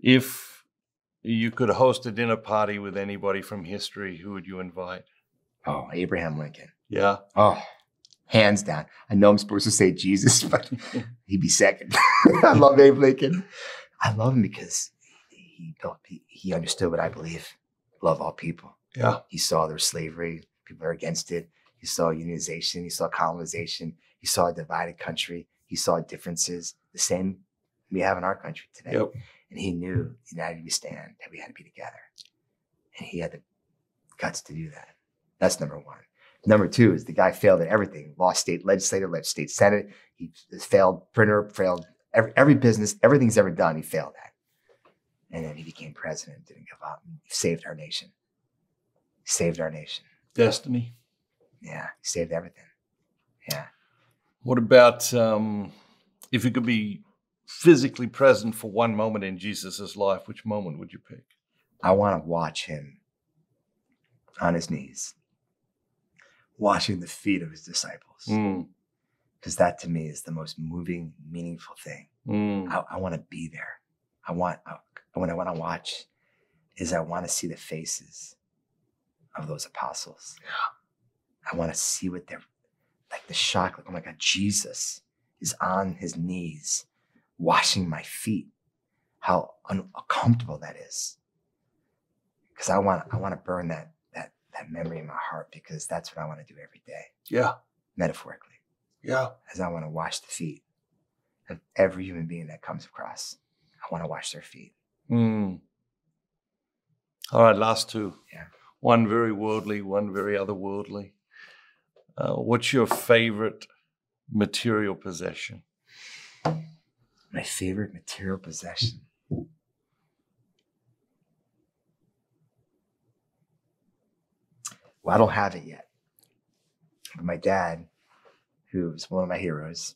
If you could host a dinner party with anybody from history, who would you invite? Oh, Abraham Lincoln. Yeah. Oh, hands down. I know I'm supposed to say Jesus, but he'd be second. I love Abe Lincoln. I love him because he understood what I believe. Love all people. Yeah. He saw their slavery. People are against it. He saw unionization. He saw colonization. He saw a divided country. He saw differences, the same we have in our country today. Yep. And he knew, united we stand, that we had to be together. And he had the guts to do that. That's number one. Number two is the guy failed at everything. Lost state legislature, left state senate. He failed printer, failed every business, everything he's ever done, he failed at. And then he became president, didn't give up. He saved our nation. He saved our nation. Destiny. Yeah, he saved everything. Yeah. What about if you could be physically present for one moment in Jesus's life, which moment would you pick? I want to watch him on his knees, washing the feet of his disciples. Because that to me is the most moving, meaningful thing. I want to be there. What I want to watch is I want to see the faces of those apostles. Yeah. I want to see what they're like, the shock, like, oh my God, Jesus is on his knees washing my feet. How uncomfortable that is. Because I want to burn that memory in my heart, because that's what I want to do every day. Yeah. Metaphorically. Yeah. As I want to wash the feet of every human being that comes across. I want to wash their feet. All right, last two. Yeah. One very worldly, one very otherworldly. What's your favorite material possession? My favorite material possession. Well, I don't have it yet. But my dad, who's one of my heroes,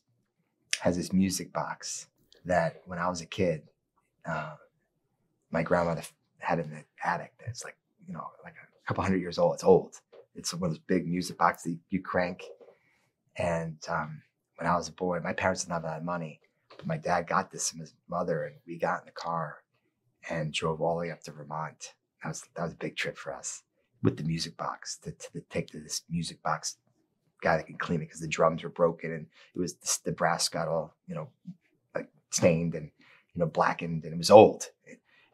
has this music box that when I was a kid, my grandmother had in the attic. That's like a couple 100 years old. It's old. It's one of those big music boxes that you crank. And when I was a boy, my parents didn't have a lot of money, but my dad got this from his mother, and we got in the car and drove all the way up to Vermont. That was a big trip for us with the music box to take to this music box guy that can clean it, because the drums were broken and it was the brass got all like stained and blackened, and it was old.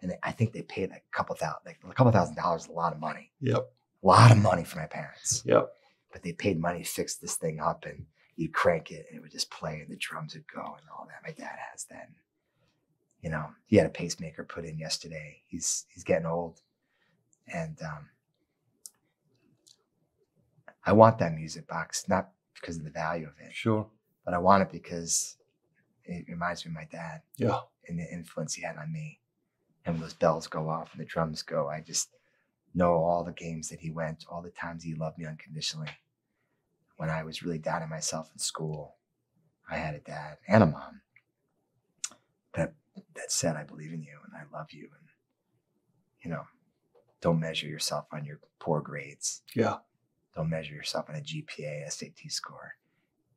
And I think they paid like a couple $1,000 is a lot of money. Yep. A lot of money for my parents. Yep. But they paid money to fix this thing up, and you'd crank it and it would just play and the drums would go and all that. My dad has that. He had a pacemaker put in yesterday. He's getting old. And I want that music box, not because of the value of it. Sure. But I want it because it reminds me of my dad. Yeah. And the influence he had on me. And when those bells go off and the drums go, I just know all the games that he went, all the times he loved me unconditionally. When I was really down on myself in school, I had a dad and a mom that said, I believe in you and I love you. And, don't measure yourself on your poor grades. Yeah. Don't measure yourself on a GPA, SAT score.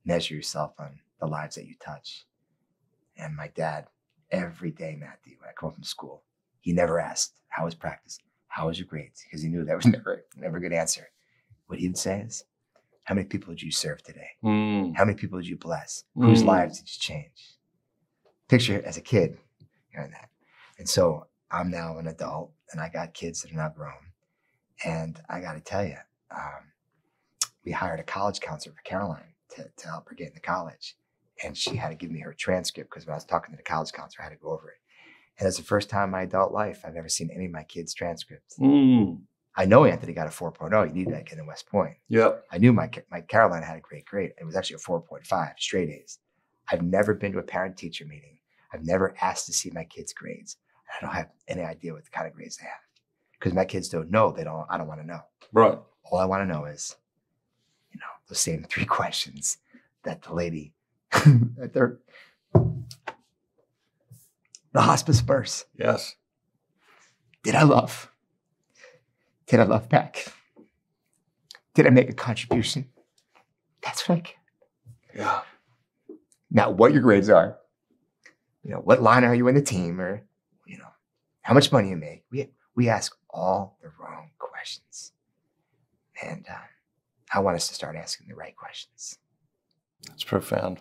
Measure yourself on the lives that you touch. And my dad, every day, Matthew, when I come home from school, he never asked, how was practice? How was your grades? Because he knew that was never a good answer. What he would say is, how many people did you serve today? How many people did you bless? Whose lives did you change? Picture as a kid hearing that. And so I'm now an adult and I got kids that are now grown. And I got to tell you, we hired a college counselor for Caroline to help her get into college. And she had to give me her transcript, because when I was talking to the college counselor, I had to go over it. And it's the first time in my adult life I've ever seen any of my kids' transcripts. I know Anthony got a 4.0. You need that kid in West Point. Yep. I knew my Caroline had a great grade. It was actually a 4.5, straight A's. I've never been to a parent-teacher meeting. I've never asked to see my kids' grades. I don't have any idea what the kind of grades they have, because my kids don't know. I don't want to know. Right. All I want to know is, those same 3 questions that the lady at the hospice birth. Yes. Did I love? Did I love back? Did I make a contribution? That's what I care. Yeah. Now, what your grades are, what line are you in the team, or, how much money you make. We ask all the wrong questions. And I want us to start asking the right questions. That's profound.